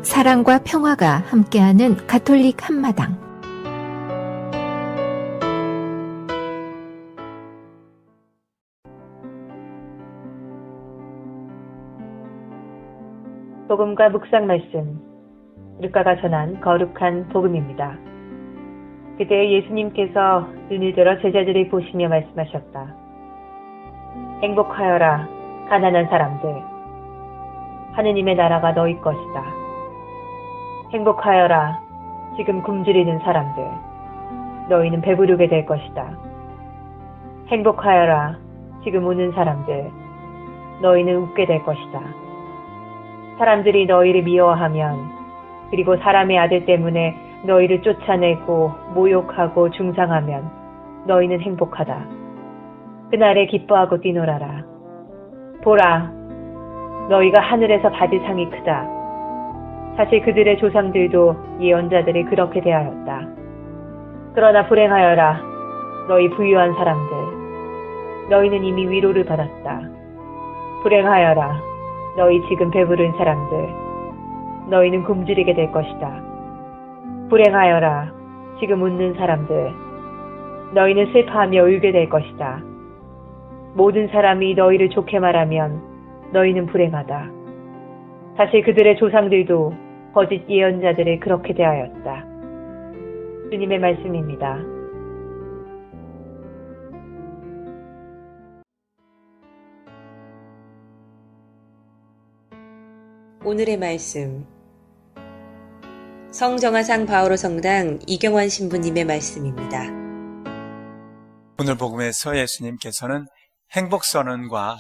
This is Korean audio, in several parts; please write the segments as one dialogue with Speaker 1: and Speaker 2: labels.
Speaker 1: 사랑과 평화가 함께하는 가톨릭 한마당.
Speaker 2: 복음과 묵상 말씀, 루카가 전한 거룩한 복음입니다. 그때 예수님께서 눈을 들어 제자들을 보시며 말씀하셨다. 행복하여라, 가난한 사람들. 하느님의 나라가 너희 것이다. 행복하여라, 지금 굶주리는 사람들. 너희는 배부르게 될 것이다. 행복하여라, 지금 우는 사람들. 너희는 웃게 될 것이다. 사람들이 너희를 미워하면, 그리고 사람의 아들 때문에 너희를 쫓아내고 모욕하고 중상하면 너희는 행복하다. 그날에 기뻐하고 뛰놀아라. 보라, 너희가 하늘에서 받을 상이 크다. 사실 그들의 조상들도 예언자들이 그렇게 대하였다. 그러나 불행하여라, 너희 부유한 사람들. 너희는 이미 위로를 받았다. 불행하여라, 너희 지금 배부른 사람들. 너희는 굶주리게 될 것이다. 불행하여라, 지금 웃는 사람들. 너희는 슬퍼하며 울게 될 것이다. 모든 사람이 너희를 좋게 말하면 너희는 불행하다. 사실 그들의 조상들도 거짓 예언자들을 그렇게 대하였다. 주님의 말씀입니다.
Speaker 3: 오늘의 말씀, 성정화상 바오로 성당 이경환 신부님의 말씀입니다.
Speaker 4: 오늘 복음에서 예수님께서는 행복선언과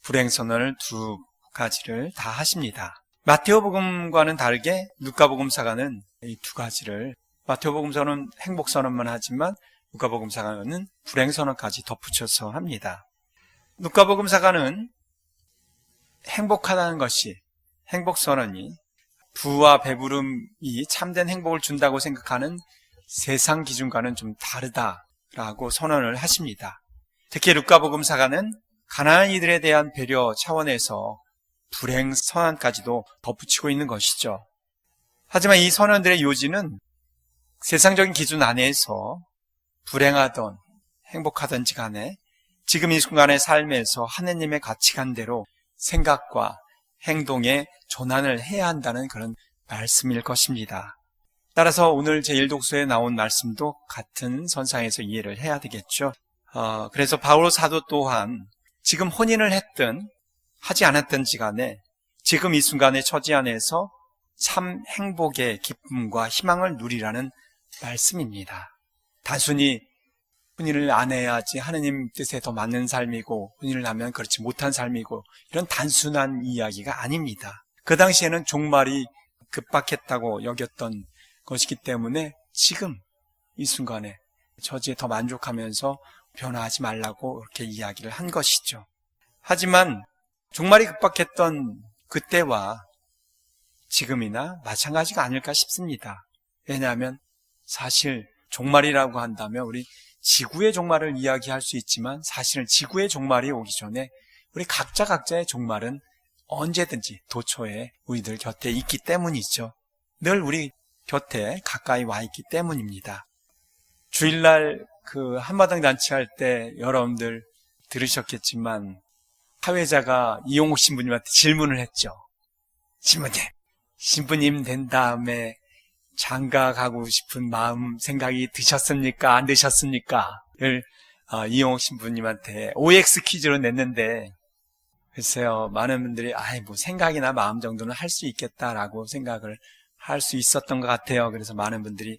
Speaker 4: 불행선언을 두 가지를 다 하십니다. 마테오복음과는 다르게 누가복음사가는 이 두 가지를, 마테오복음서는 행복선언만 하지만 누가복음사가는 불행선언까지 덧붙여서 합니다. 누가복음사가는 행복하다는 것이, 행복선언이 부와 배부름이 참된 행복을 준다고 생각하는 세상 기준과는 좀 다르다라고 선언을 하십니다. 특히 루카복음사가는 가난한 이들에 대한 배려 차원에서 불행 선언까지도 덧붙이고 있는 것이죠. 하지만 이 선언들의 요지는 세상적인 기준 안에서 불행하던 행복하던지 간에 지금 이 순간의 삶에서 하느님의 가치관대로 생각과 행동에 전환을 해야 한다는 그런 말씀일 것입니다. 따라서 오늘 제1독서에 나온 말씀도 같은 선상에서 이해를 해야 되겠죠. 그래서 바오로 사도 또한 지금 혼인을 했든 하지 않았든지 간에 지금 이 순간의 처지 안에서 참 행복의 기쁨과 희망을 누리라는 말씀입니다. 단순히 혼인을 안 해야지 하느님 뜻에 더 맞는 삶이고 혼인을 하면 그렇지 못한 삶이고 이런 단순한 이야기가 아닙니다. 그 당시에는 종말이 급박했다고 여겼던 것이기 때문에 지금 이 순간에 처지에 더 만족하면서 변화하지 말라고 그렇게 이야기를 한 것이죠. 하지만 종말이 급박했던 그때와 지금이나 마찬가지가 아닐까 싶습니다. 왜냐하면 사실 종말이라고 한다면 우리 지구의 종말을 이야기할 수 있지만 사실은 지구의 종말이 오기 전에 우리 각자의 종말은 언제든지 도처에 우리들 곁에 있기 때문이죠. 늘 우리 곁에 가까이 와 있기 때문입니다. 주일날 그 한마당 잔치할 때 여러분들 들으셨겠지만 사회자가 이용옥 신부님한테 질문을 했죠. 신부님 된 다음에 장가 가고 싶은 마음 생각이 드셨습니까? 안 드셨습니까? 를 이용옥 신부님한테 OX 퀴즈로 냈는데 글쎄요, 많은 분들이 뭐 생각이나 마음 정도는 할 수 있겠다라고 생각을 할 수 있었던 것 같아요. 그래서 많은 분들이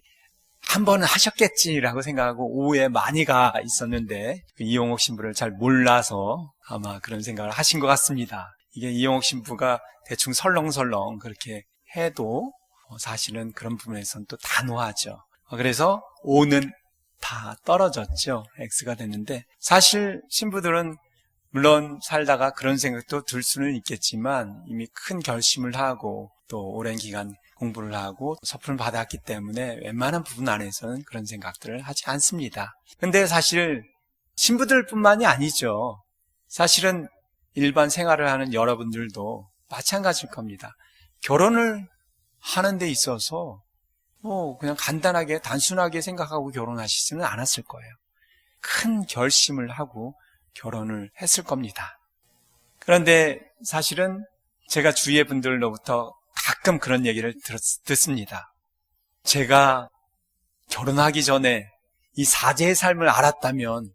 Speaker 4: 한 번은 하셨겠지라고 생각하고 오해 많이 가 있었는데 이용옥 신부를 잘 몰라서 아마 그런 생각을 하신 것 같습니다. 이게 이용옥 신부가 대충 설렁설렁 그렇게 해도 사실은 그런 부분에서는 또 단호하죠. 그래서 O는 다 떨어졌죠. X가 됐는데 사실 신부들은 물론 살다가 그런 생각도 들 수는 있겠지만 이미 큰 결심을 하고 또 오랜 기간 공부를 하고 서품을 받았기 때문에 웬만한 부분 안에서는 그런 생각들을 하지 않습니다. 근데 사실 신부들뿐만이 아니죠. 사실은 일반 생활을 하는 여러분들도 마찬가지일 겁니다. 결혼을 하는 데 있어서 그냥 간단하게 단순하게 생각하고 결혼하시지는 않았을 거예요. 큰 결심을 하고 결혼을 했을 겁니다. 그런데 사실은 제가 주위의 분들로부터 가끔 그런 얘기를 듣습니다. 제가 결혼하기 전에 이 사제의 삶을 알았다면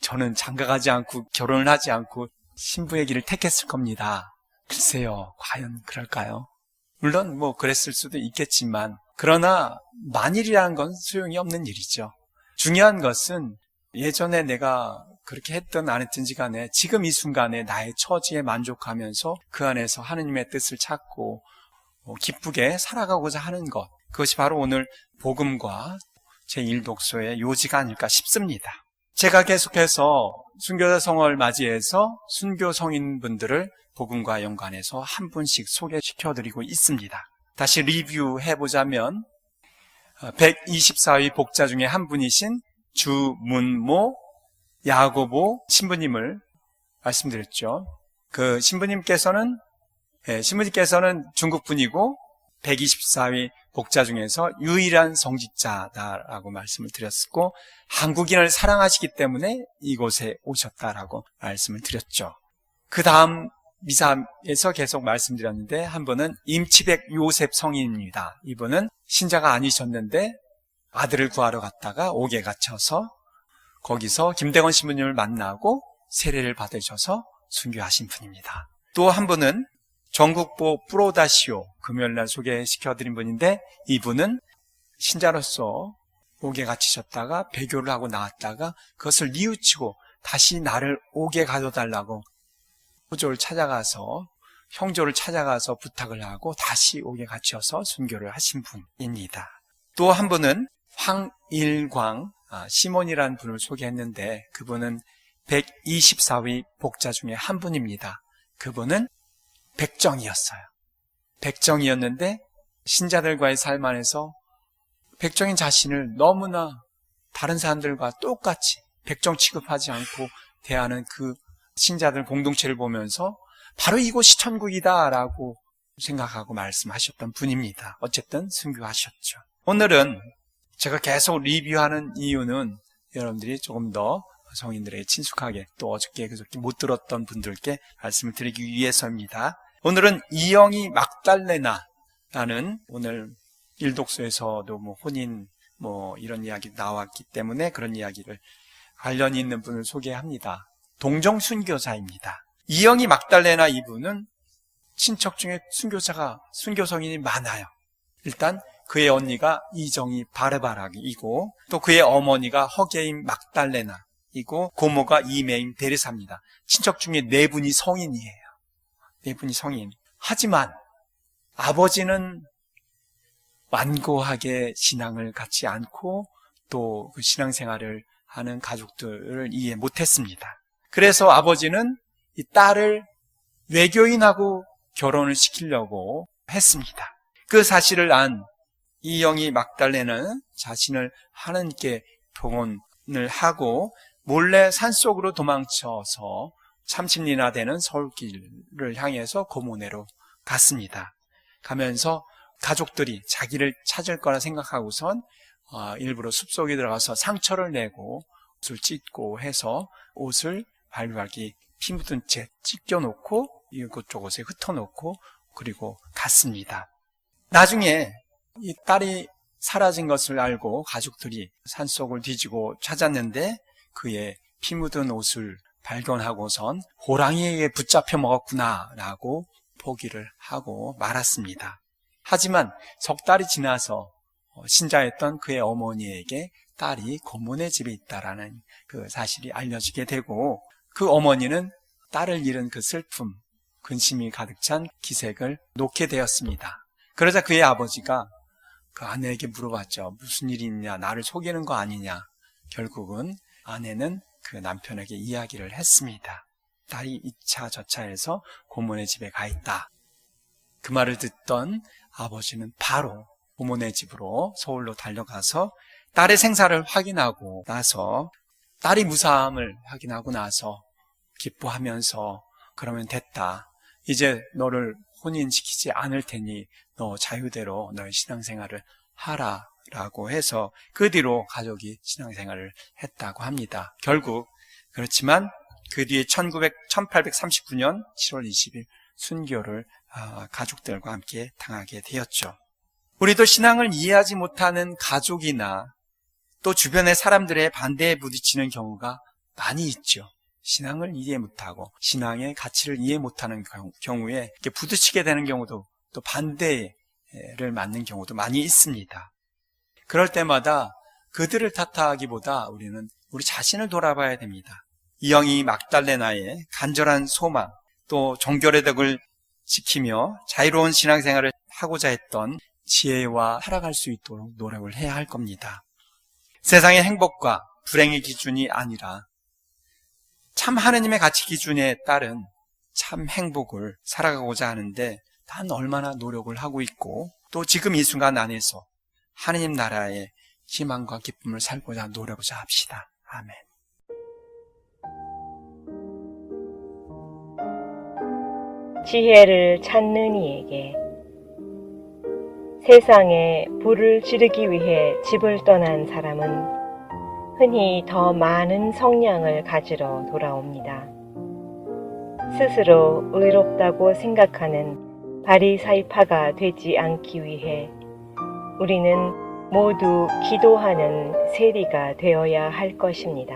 Speaker 4: 저는 장가가지 않고 결혼을 하지 않고 신부의 길을 택했을 겁니다. 글쎄요, 과연 그럴까요? 물론 그랬을 수도 있겠지만, 그러나 만일이라는 건 소용이 없는 일이죠. 중요한 것은 예전에 내가 그렇게 했든 안 했든지 간에 지금 이 순간에 나의 처지에 만족하면서 그 안에서 하느님의 뜻을 찾고 기쁘게 살아가고자 하는 것, 그것이 바로 오늘 복음과 제1독서의 요지가 아닐까 싶습니다. 제가 계속해서 순교자 성월 맞이해서 순교 성인분들을 복음과 연관해서 한 분씩 소개시켜드리고 있습니다. 다시 리뷰해보자면 124위 복자 중에 한 분이신 주문모 야고보 신부님을 말씀드렸죠. 그 신부님께서는 중국 분이고 124위 복자 중에서 유일한 성직자다라고 말씀을 드렸고, 한국인을 사랑하시기 때문에 이곳에 오셨다라고 말씀을 드렸죠. 그 다음 미사에서 계속 말씀드렸는데, 한 분은 임치백 요셉 성인입니다. 이분은 신자가 아니셨는데 아들을 구하러 갔다가 옥에 갇혀서 거기서 김대건 신부님을 만나고 세례를 받으셔서 순교하신 분입니다. 또 한 분은 전국보 프로다시오, 금요일날 소개시켜드린 분인데, 이분은 신자로서 옥에 갇히셨다가 배교를 하고 나왔다가 그것을 뉘우치고 다시 나를 옥에 가둬달라고 형조를 찾아가서 부탁을 하고 다시 옥에 갇혀서 순교를 하신 분입니다. 또 한 분은 황일광 시몬이라는 분을 소개했는데, 그분은 124위 복자 중에 한 분입니다. 그분은 백정이었는데 신자들과의 삶 안에서 백정인 자신을 너무나 다른 사람들과 똑같이 백정 취급하지 않고 대하는 그 신자들 공동체를 보면서 바로 이곳이 천국이다라고 생각하고 말씀하셨던 분입니다. 어쨌든 순교하셨죠. 오늘은 제가 계속 리뷰하는 이유는 여러분들이 조금 더 성인들에게 친숙하게, 또 어저께 그저께 못 들었던 분들께 말씀을 드리기 위해서입니다. 오늘은 이영이 막달레나라는, 오늘 일독서에서도 혼인 이런 이야기 나왔기 때문에 그런 이야기를 관련이 있는 분을 소개합니다. 동정 순교자입니다. 이영이 막달레나 이분은 친척 중에 순교 성인이 많아요. 일단 그의 언니가 이정이 바르바락이고, 또 그의 어머니가 허게임 막달레나이고, 고모가 이메임 데레사입니다. 친척 중에 4분이 성인이에요. 4분이 성인. 하지만 아버지는 완고하게 신앙을 갖지 않고 또 그 신앙생활을 하는 가족들을 이해 못했습니다. 그래서 아버지는 이 딸을 외교인하고 결혼을 시키려고 했습니다. 그 사실을 안 이영이 막달레는 자신을 하나님께 봉헌을 하고 몰래 산속으로 도망쳐서 30리나 되는 서울길을 향해서 고모네로 갔습니다. 가면서 가족들이 자기를 찾을 거라 생각하고선 일부러 숲속에 들어가서 상처를 내고 옷을 찢고 해서 옷을 발발기 피 묻은 채 찢겨놓고 이곳저곳에 흩어놓고 그리고 갔습니다. 나중에 이 딸이 사라진 것을 알고 가족들이 산속을 뒤지고 찾았는데 그의 피 묻은 옷을 발견하고선 호랑이에게 붙잡혀 먹었구나라고 포기를 하고 말았습니다. 하지만 석 달이 지나서 신자였던 그의 어머니에게 딸이 고모네 집에 있다라는 그 사실이 알려지게 되고, 그 어머니는 딸을 잃은 그 슬픔, 근심이 가득 찬 기색을 놓게 되었습니다. 그러자 그의 아버지가 그 아내에게 물어봤죠. 무슨 일이 있냐, 나를 속이는 거 아니냐. 결국은 아내는 그 남편에게 이야기를 했습니다. 딸이 이차 저차해서 고모네 집에 가 있다. 그 말을 듣던 아버지는 바로 고모네 집으로 서울로 달려가서 딸의 생사를 확인하고 나서, 딸이 무사함을 확인하고 나서 기뻐하면서 그러면 됐다. 이제 너를 혼인시키지 않을 테니 너 자유대로 너의 신앙생활을 하라 라고 해서 그 뒤로 가족이 신앙생활을 했다고 합니다. 결국 그렇지만 그 뒤에 1839년 7월 20일 순교를 가족들과 함께 당하게 되었죠. 우리도 신앙을 이해하지 못하는 가족이나 또 주변의 사람들의 반대에 부딪히는 경우가 많이 있죠. 신앙을 이해 못하고 신앙의 가치를 이해 못하는 경우에 이렇게 부딪히게 되는 경우도 또 반대를 맞는 경우도 많이 있습니다. 그럴 때마다 그들을 탓하기보다 우리는 우리 자신을 돌아봐야 됩니다. 이 영이 막달레나의 간절한 소망, 또 종결의 덕을 지키며 자유로운 신앙생활을 하고자 했던 지혜와 살아갈 수 있도록 노력을 해야 할 겁니다. 세상의 행복과 불행의 기준이 아니라 참 하느님의 가치 기준에 따른 참 행복을 살아가고자 하는데 단 얼마나 노력을 하고 있고 또 지금 이 순간 안에서 하느님 나라의 희망과 기쁨을 살고자 노력을 합시다. 아멘.
Speaker 5: 지혜를 찾는 이에게 세상에 불을 지르기 위해 집을 떠난 사람은 흔히 더 많은 성량을 가지러 돌아옵니다. 스스로 의롭다고 생각하는 바리사이파가 되지 않기 위해 우리는 모두 기도하는 세리가 되어야 할 것입니다.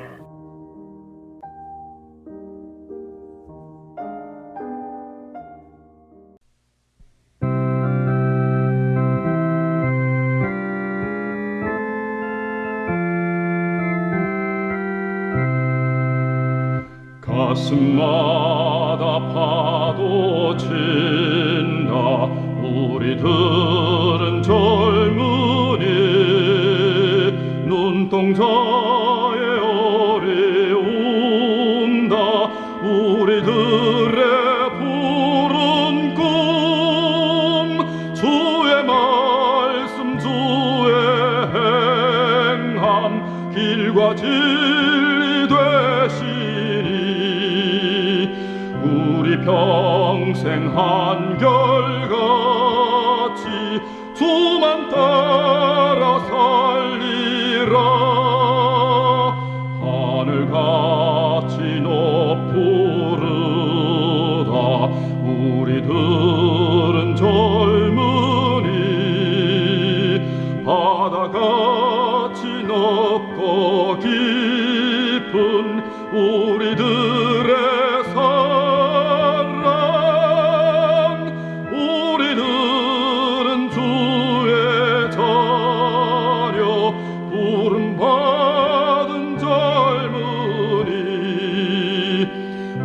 Speaker 6: 가슴마다 파도 친다. 우리들은 젊으니 눈동자의 어려움다. 우리들의 푸른 꿈 주의 말씀 주의 행함 길과 진리 되시니 우리 평생 한결같이 주만 따라 살리라. 하늘같이 높으르다. 우리들은 젊으니 바다같이 넓고 깊은 우리들의 사랑. 우리들은 주의 자녀 부름받은 젊은이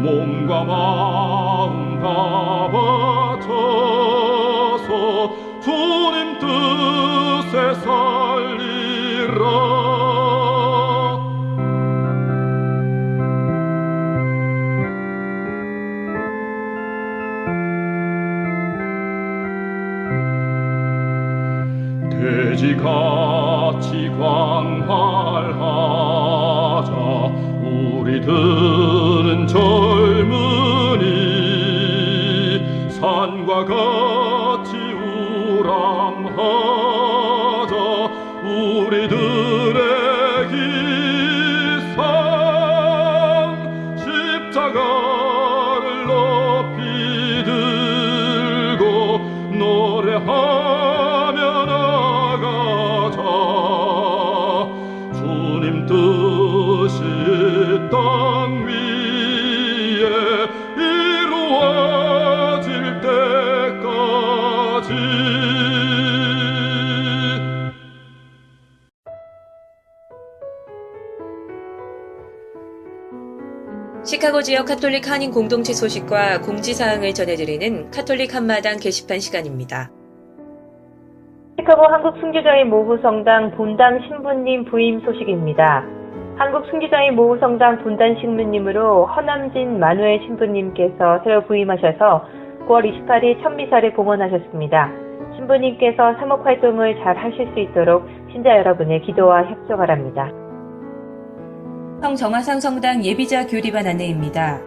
Speaker 6: 몸과 마음 다 바쳐서 주님 뜻에 살리라. 돼지같이 광활하자. 우리들은 젊으니 산과 같이 우람하자. 우리들의 기상 십자가를 높이 들고 노래하며 나가자. 주님 뜻이 땅 위에 이루어질 때까지.
Speaker 3: 시카고 지역 카톨릭 한인 공동체 소식과 공지사항을 전해드리는 카톨릭 한마당 게시판 시간입니다.
Speaker 2: 시카고 한국 순교자인 모후성당 본당 신부님 부임 소식입니다. 한국 순교자인 모후성당 본당 신부님으로 허남진 마누엘 신부님께서 새로 부임하셔서 9월 28일 천미사를 봉헌하셨습니다. 신부님께서 사목 활동을 잘 하실 수 있도록 신자 여러분의 기도와 협조 바랍니다.
Speaker 3: 성정화상 성당 예비자 교리반 안내입니다.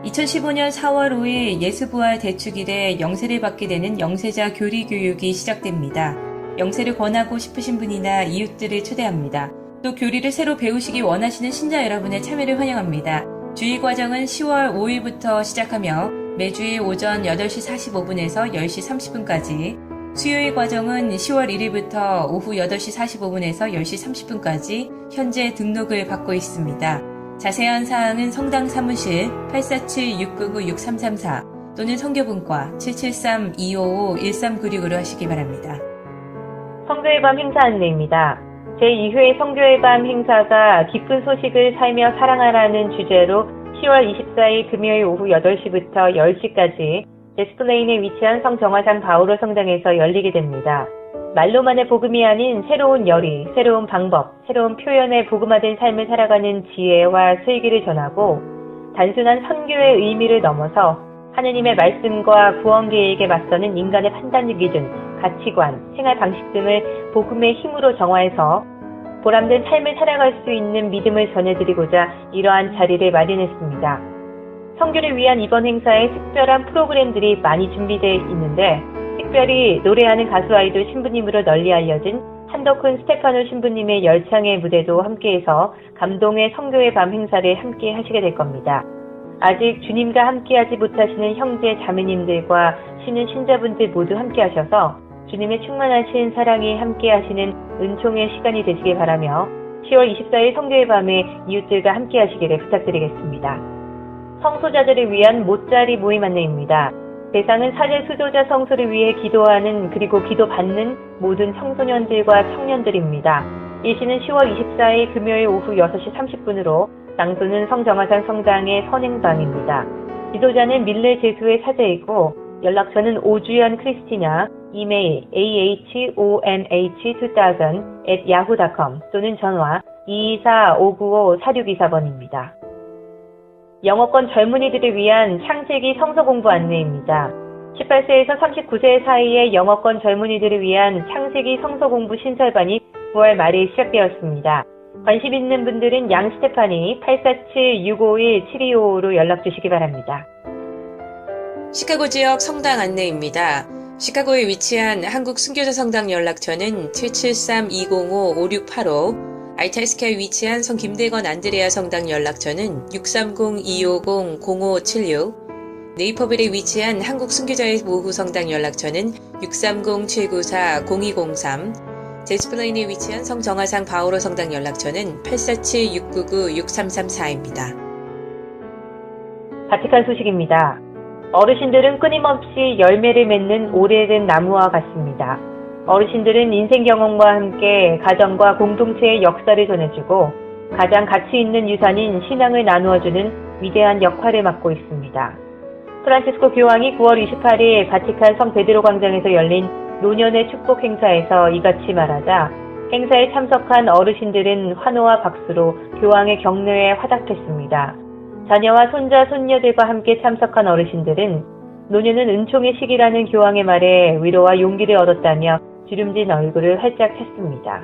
Speaker 3: 2015년 4월 5일 예수부활 대축일에 영세를 받게 되는 영세자 교리 교육이 시작됩니다. 영세를 권하고 싶으신 분이나 이웃들을 초대합니다. 또 교리를 새로 배우시기 원하시는 신자 여러분의 참여를 환영합니다. 주일 과정은 10월 5일부터 시작하며 매주일 오전 8시 45분에서 10시 30분까지, 수요일 과정은 10월 1일부터 오후 8시 45분에서 10시 30분까지 현재 등록을 받고 있습니다. 자세한 사항은 성당 사무실 847-699-6334 또는 성교분과 773-255-1396으로 하시기 바랍니다.
Speaker 2: 성교의 밤 행사 안내입니다. 제2회 성교의 밤 행사가 기쁜 소식을 살며 사랑하라는 주제로 10월 24일 금요일 오후 8시부터 10시까지 데스플레인에 위치한 성정화산 바오로 성당에서 열리게 됩니다. 말로만의 복음이 아닌 새로운 열의, 새로운 방법, 새로운 표현의 복음화된 삶을 살아가는 지혜와 슬기를 전하고 단순한 선교의 의미를 넘어서 하느님의 말씀과 구원 계획에 맞서는 인간의 판단력 기준, 가치관, 생활 방식 등을 복음의 힘으로 정화해서 보람된 삶을 살아갈 수 있는 믿음을 전해드리고자 이러한 자리를 마련했습니다. 선교를 위한 이번 행사에 특별한 프로그램들이 많이 준비되어 있는데, 특별히 노래하는 가수 아이돌 신부님으로 널리 알려진 한덕훈 스테파노 신부님의 열창의 무대도 함께해서 감동의 선교의 밤 행사를 함께 하시게 될 겁니다. 아직 주님과 함께하지 못하시는 형제 자매님들과 신은 신자분들 모두 함께 하셔서 주님의 충만하신 사랑이 함께 하시는 은총의 시간이 되시길 바라며 10월 24일 선교의 밤에 이웃들과 함께 하시기를 부탁드리겠습니다. 성소자들을 위한 못자리 모임 안내입니다. 대상은 사제 수도자 성소를 위해 기도하는 그리고 기도받는 모든 청소년들과 청년들입니다. 일시는 10월 24일 금요일 오후 6시 30분으로 장소는 성정화산 성당의 선행방입니다. 지도자는 밀레 제수의 사제이고 연락처는 오주연 크리스티나, 이메일 ahonh2000@yahoo.com 또는 전화 224-595-4624번입니다. 영어권 젊은이들을 위한 창세기 성서 공부 안내입니다. 18세에서 39세 사이의 영어권 젊은이들을 위한 창세기 성서 공부 신설반이 9월 말에 시작되었습니다. 관심 있는 분들은 양스테파니 847-651-7255로 연락 주시기 바랍니다.
Speaker 3: 시카고 지역 성당 안내입니다. 시카고에 위치한 한국 순교자 성당 연락처는 773-205-5685, 알탈스카에 위치한 성 김대건 안드레아 성당 연락처는 630-250-0576, 네이퍼빌에 위치한 한국 순교자의 모후 성당 연락처는 630-794-0203, 데스플레인에 위치한 성정화상 바오로 성당 연락처는 847-699-6334입니다.
Speaker 2: 바티칸 소식입니다. 어르신들은 끊임없이 열매를 맺는 오래된 나무와 같습니다. 어르신들은 인생 경험과 함께 가정과 공동체의 역사를 전해주고 가장 가치 있는 유산인 신앙을 나누어주는 위대한 역할을 맡고 있습니다. 프란치스코 교황이 9월 28일 바티칸 성 베드로 광장에서 열린 노년의 축복 행사에서 이같이 말하자 행사에 참석한 어르신들은 환호와 박수로 교황의 격려에 화답했습니다. 자녀와 손자, 손녀들과 함께 참석한 어르신들은 노년은 은총의 시기라는 교황의 말에 위로와 용기를 얻었다며 주름진 얼굴을 활짝 폈습니다.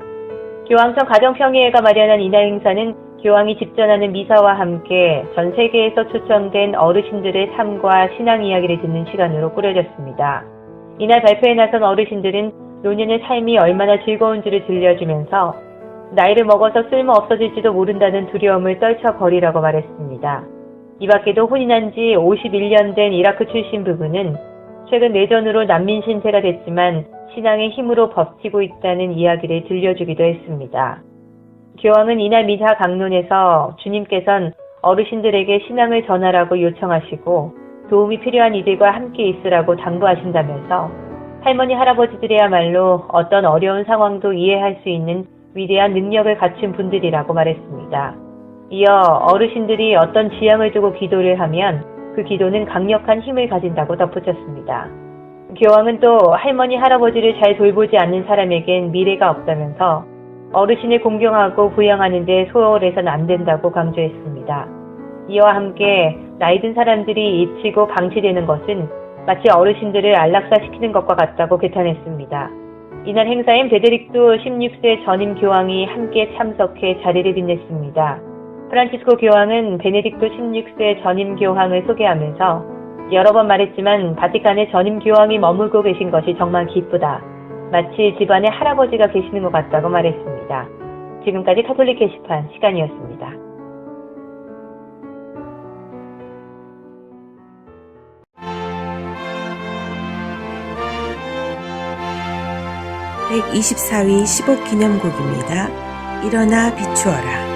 Speaker 2: 교황청 가정평의회가 마련한 이날 행사는 교황이 집전하는 미사와 함께 전 세계에서 초청된 어르신들의 삶과 신앙 이야기를 듣는 시간으로 꾸려졌습니다. 이날 발표에 나선 어르신들은 노년의 삶이 얼마나 즐거운지를 들려주면서 나이를 먹어서 쓸모 없어질지도 모른다는 두려움을 떨쳐버리라고 말했습니다. 이 밖에도 혼인한 지 51년 된 이라크 출신 부부는 최근 내전으로 난민 신세가 됐지만 신앙의 힘으로 버티고 있다는 이야기를 들려주기도 했습니다. 교황은 이날 미사 강론에서 주님께서는 어르신들에게 신앙을 전하라고 요청하시고 도움이 필요한 이들과 함께 있으라고 당부하신다면서 할머니 할아버지들이야말로 어떤 어려운 상황도 이해할 수 있는 위대한 능력을 갖춘 분들이라고 말했습니다. 이어 어르신들이 어떤 지향을 두고 기도를 하면 그 기도는 강력한 힘을 가진다고 덧붙였습니다. 교황은 또 할머니 할아버지를 잘 돌보지 않는 사람에겐 미래가 없다면서 어르신을 공경하고 부양하는 데 소홀해서는 안 된다고 강조했습니다. 이와 함께 나이든 사람들이 잊히고 방치되는 것은 마치 어르신들을 안락사시키는 것과 같다고 개탄했습니다. 이날 행사엔 베데릭토 16세 전임 교황이 함께 참석해 자리를 빛냈습니다. 프란치스코 교황은 베네딕토 16세 전임 교황을 소개하면서 여러 번 말했지만 바티칸에 전임 교황이 머물고 계신 것이 정말 기쁘다. 마치 집안에 할아버지가 계시는 것 같다고 말했습니다. 지금까지 카톨릭 게시판 시간이었습니다.
Speaker 7: (124위) 15기념곡입니다. 일어나 비추어라.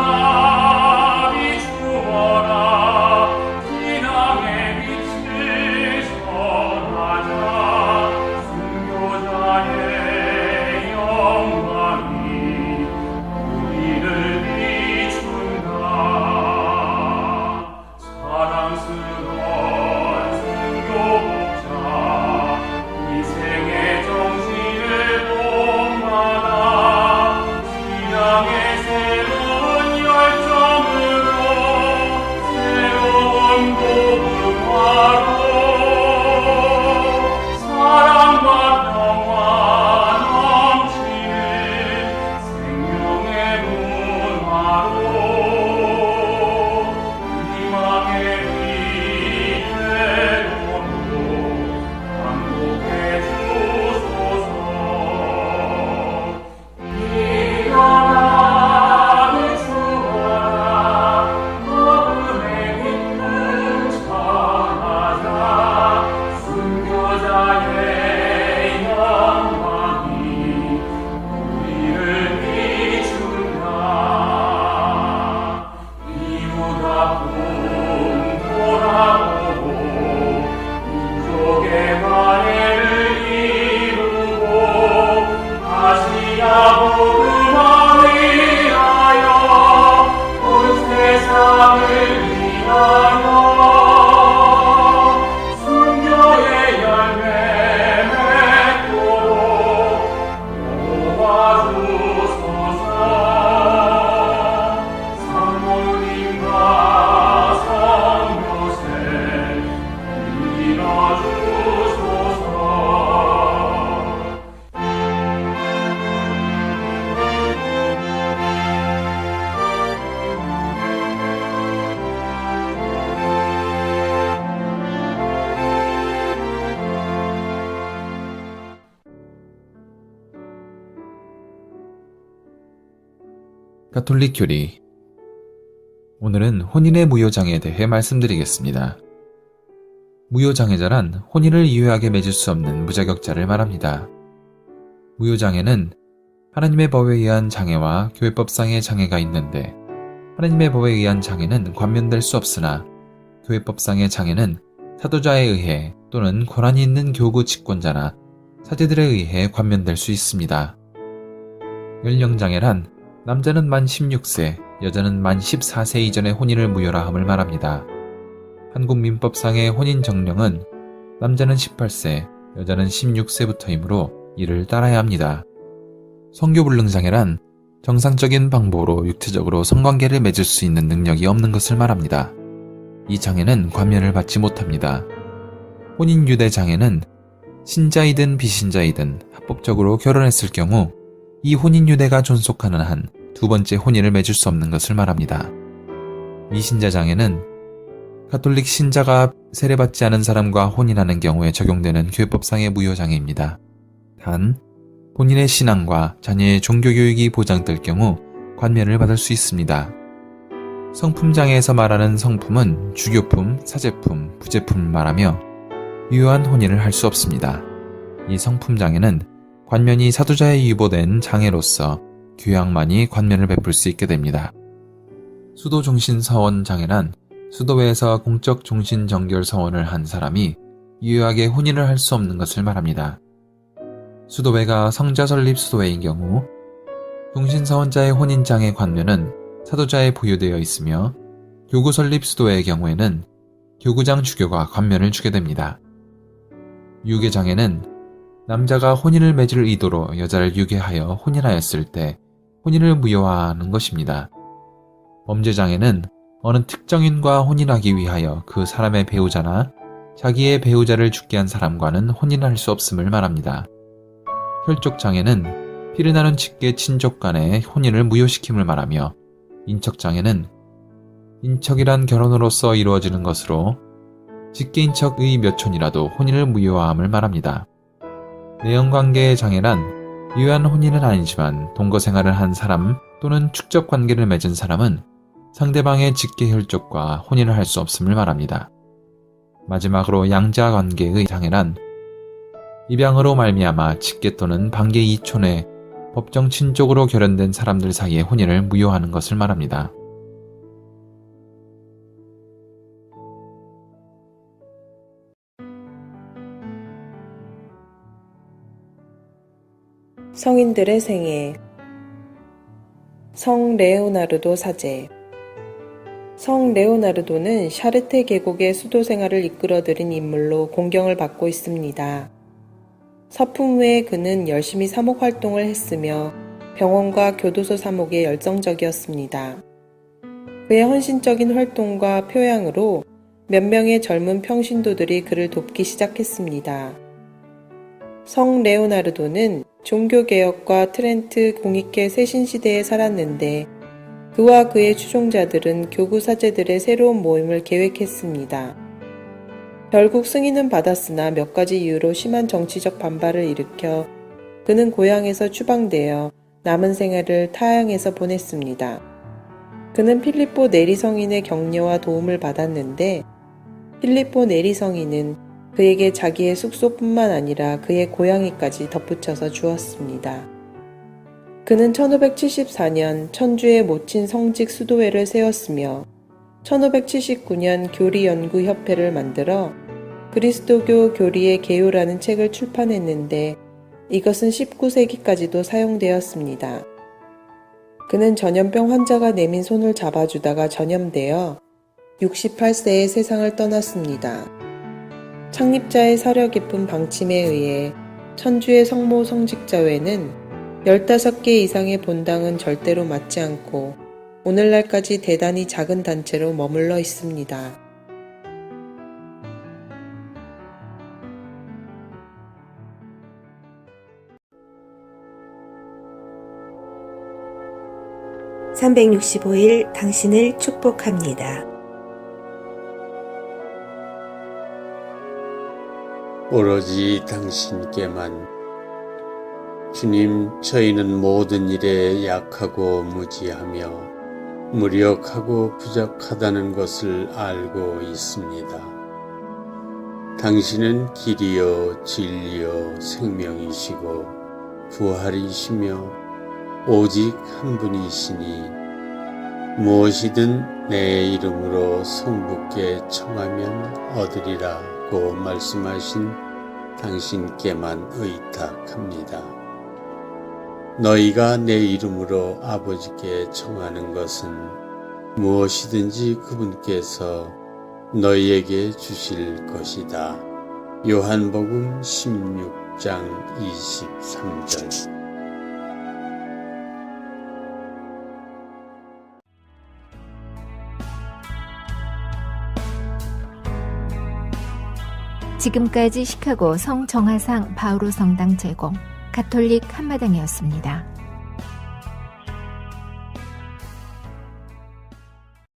Speaker 6: 일어나 비추어라 신앙의 빛을 전하자 순교자의 영광이 우리를 비춘다 사랑스러운 순교복자 희생의 정신을 본받아 신앙의 새로운 열정으로 새로운 복음화로 사랑과 평화 넘치는 생명의 문화로 희망의 빛대로로 감독해 주소서. 일어나 비추어라 복음의 빛을 전하자 순교자의 영광이 우리를 비춘다 이웃아픔 돌아보고 민족의 화해를 이루고 아시아 복음화 위하여 온 세상을 위하여 순교의 열매 맺도록 도와주소서. 성모님과 성교세 빌어주소서.
Speaker 8: 가톨릭 교리. 오늘은 혼인의 무효장애에 대해 말씀드리겠습니다. 무효장애자란 혼인을 유효하게 맺을 수 없는 무자격자를 말합니다. 무효장애는 하나님의 법에 의한 장애와 교회법상의 장애가 있는데 하나님의 법에 의한 장애는 관면될 수 없으나 교회법상의 장애는 사도자에 의해 또는 권한이 있는 교구 직권자나 사제들에 의해 관면될 수 있습니다. 연령장애란 남자는 만 16세, 여자는 만 14세 이전의 혼인을 무효라 함을 말합니다. 한국 민법상의 혼인 정령은 남자는 18세, 여자는 16세부터이므로 이를 따라야 합니다. 성교불능장애란 정상적인 방법으로 육체적으로 성관계를 맺을 수 있는 능력이 없는 것을 말합니다. 이 장애는 관면을 받지 못합니다. 혼인유대장애는 신자이든 비신자이든 합법적으로 결혼했을 경우 이 혼인유대가 존속하는 한 두 번째 혼인을 맺을 수 없는 것을 말합니다. 미신자장애는 가톨릭 신자가 세례받지 않은 사람과 혼인하는 경우에 적용되는 교회법상의 무효장애입니다. 단, 본인의 신앙과 자녀의 종교교육이 보장될 경우 관면을 받을 수 있습니다. 성품장애에서 말하는 성품은 주교품, 사제품, 부제품을 말하며 유효한 혼인을 할 수 없습니다. 이 성품장애는 관면이 사도자에 유보된 장애로서 교양만이 관면을 베풀 수 있게 됩니다. 수도종신서원 장애란 수도회에서 공적 종신정결 서원을 한 사람이 유효하게 혼인을 할 수 없는 것을 말합니다. 수도회가 성자설립 수도회인 경우 종신서원자의 혼인장애 관면은 사도자에 보유되어 있으며 교구설립 수도회의 경우에는 교구장 주교가 관면을 주게 됩니다. 유괴장애는 남자가 혼인을 맺을 의도로 여자를 유괴하여 혼인하였을 때 혼인을 무효화하는 것입니다. 범죄장애는 어느 특정인과 혼인하기 위하여 그 사람의 배우자나 자기의 배우자를 죽게 한 사람과는 혼인할 수 없음을 말합니다. 혈족장애는 피를 나눈 직계 친족 간의 혼인을 무효시킴을 말하며 인척장애는 인척이란 결혼으로서 이루어지는 것으로 직계인척의 몇 촌이라도 혼인을 무효화함을 말합니다. 내연관계의 장애란 유효한 혼인은 아니지만 동거생활을 한 사람 또는 축적관계를 맺은 사람은 상대방의 직계혈족과 혼인을 할 수 없음을 말합니다. 마지막으로 양자관계의 장애란 입양으로 말미암아 직계 또는 반계 이촌의 법정 친족으로 결연된 사람들 사이의 혼인을 무효하는 것을 말합니다.
Speaker 7: 성인들의 생애. 성 레오나르도 사제. 성 레오나르도는 샤르테 계곡의 수도 생활을 이끌어들인 인물로 공경을 받고 있습니다. 서품 외에 그는 열심히 사목 활동을 했으며 병원과 교도소 사목에 열정적이었습니다. 그의 헌신적인 활동과 표양으로 몇 명의 젊은 평신도들이 그를 돕기 시작했습니다. 성 레오나르도는 종교개혁과 트렌트 공익회 새신시대에 살았는데 그와 그의 추종자들은 교구 사제들의 새로운 모임을 계획했습니다. 결국 승인은 받았으나 몇 가지 이유로 심한 정치적 반발을 일으켜 그는 고향에서 추방되어 남은 생애를 타향에서 보냈습니다. 그는 필리포 네리 성인의 격려와 도움을 받았는데 필리포 네리 성인은 그에게 자기의 숙소뿐만 아니라 그의 고양이까지 덧붙여서 주었습니다. 그는 1574년 천주의 모친 성직 수도회를 세웠으며 1579년 교리연구협회를 만들어 그리스도교 교리의 개요라는 책을 출판했는데 이것은 19세기까지도 사용되었습니다. 그는 전염병 환자가 내민 손을 잡아주다가 전염되어 68세에 세상을 떠났습니다. 창립자의 사려 깊은 방침에 의해 천주의 성모 성직자회는 15개 이상의 본당은 절대로 맞지 않고 오늘날까지 대단히 작은 단체로 머물러 있습니다. (365일) 당신을 축복합니다.
Speaker 9: 오로지 당신께만. 주님, 저희는 모든 일에 약하고 무지하며 무력하고 부족하다는 것을 알고 있습니다. 당신은 길이요 진리요 생명이시고 부활이시며 오직 한 분이시니 무엇이든 내 이름으로 성부께 청하면 얻으리라고 말씀하신 당신께만 의탁합니다. 너희가 내 이름으로 아버지께 청하는 것은 무엇이든지 그분께서 너희에게 주실 것이다. 요한복음 16장 23절.
Speaker 1: 지금까지 시카고 성정화상 바오로 성당 제공 가톨릭 한마당이었습니다.